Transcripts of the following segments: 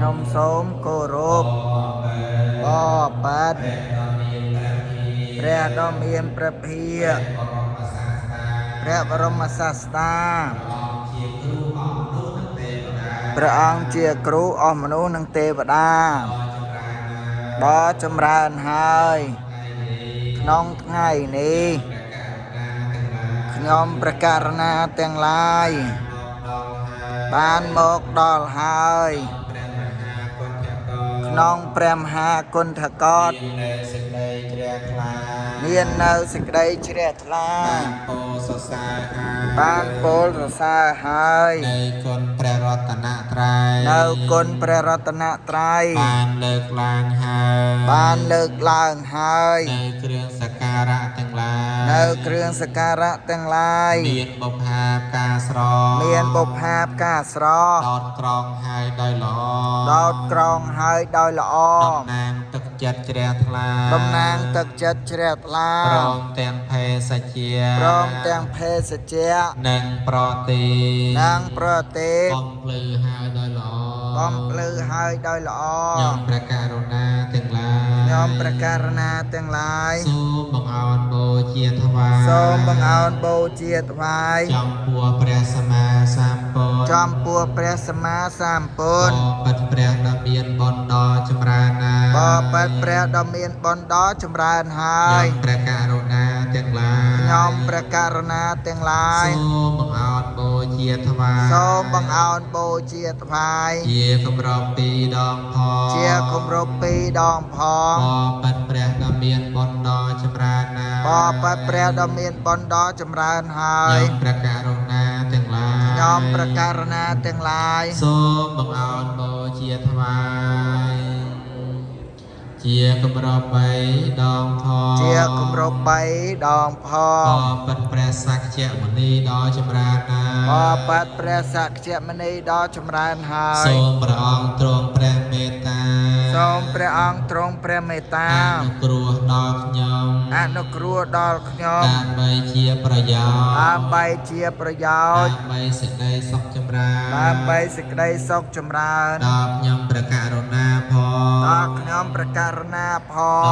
นมส้มโกรุปบ่ปัดพระดอมเอียนประเพียพระบรมศาสดาพระองค์เจียครูอมนุษย์นังเทวดาบ่จำราญហើយក្នុងថ្ងៃនេះខ្ញុំប្រកាសណាទាំងឡាយបានមកដល់ហើយក្នុងព្រះមហាគុណធកតមាននៅសេចក្តីជ្រះថ្លាបានពោលសរសើរហើយនៅគុណព្រះរតនត្រ័យនៅគុណព្រះរតនត្រ័យបានលើកឡើងហើយនៅគ្រឿងសក្ការៈទាំងឡាយនៅគ្រឿងសក្ការៈទាំងឡាយមានបុព្វាការស្រដោតក្រងហើយដោយល្អតំណាងទឹកចិត្តជ្រះថ្លាព្រមទាំងភេសជ្ជៈនិងប្រតិបំភ្លឺហើយដោយល្អខ្ញុំព្រះករុណាទាំងឡាយសូមបង្អោនបូជាថ្វាយចំពោះព្រះសម្មាសម្ពុទ្ធបបិទ្ធព្រះដ៏មានបុណ្យដ៏ចម្រើនណាស់ហើយខ្ញុំព្រះករុណាទាំងឡាយសូមបង្អោនបូជាថ្វាយជាគម្រប់2 ដងផងបបិទ្ធព្រះដ៏មានបុណ្យដ៏ចម្រើនណាស់ហើយខ្ញុំព្រះករុណាទាំងឡាយសូមបង្អោនបូជាថ្វាយជាគម្រប់3 ដងផងបបិទ្ធព្រះសក្យមុនីដ៏ចម្រើនណាស់ហើយសូមព្រះអង្គទ្រង់ព្រះមេត្តាអនុគ្រោះដល់ខ្ញុំដើម្បីជាប្រយោជន៍ដើម្បីសេចក្តីសុខចម្រើនដល់ខ្ញុំព្រះករុណាផង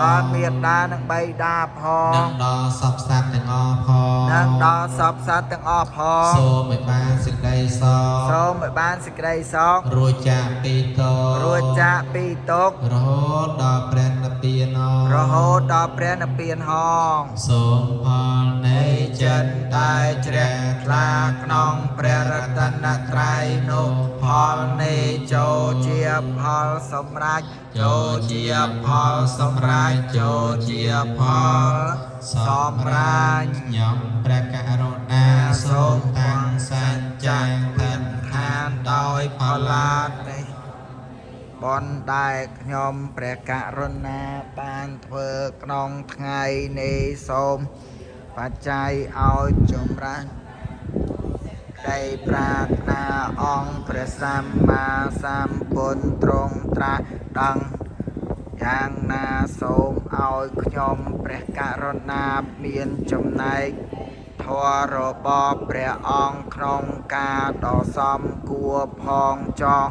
ដល់មេត្តានិងបិតាផងនិងដល់សព្វសត្វទាំងអស់ផងសូមឲ្យបានសេចក្តីសុខរួចจากពីទុក្ខរហូតដល់ព្រះនិព្វានហងសូមផលនៃចិត្តតែជ្រះថ្លាក្នុងព្រះរតនត្រ័យនោះផលនៃចូលជាផលសម្រេចខ្ញុំព្រះករុណាសូមតាំងសច្ចៈធិដ្ឋានដោយផលឡានេះបុណ្យដែលខ្ញុំព្រះករុណាបានធ្វើក្នុងថ្ងៃនេះសូមបច្ច័យឲ្យចម្រើនได้ปรารถนาองค์พระสัมมาสัมพุทธទ្រង់ត្រាស់ដឹងយ៉ាងណាសូមឲ្យខ្ញុំព្រះករុណាមានចំណែកធម៌របស់ព្រះអង្គក្នុងការដ៏សមគួរផងចុះ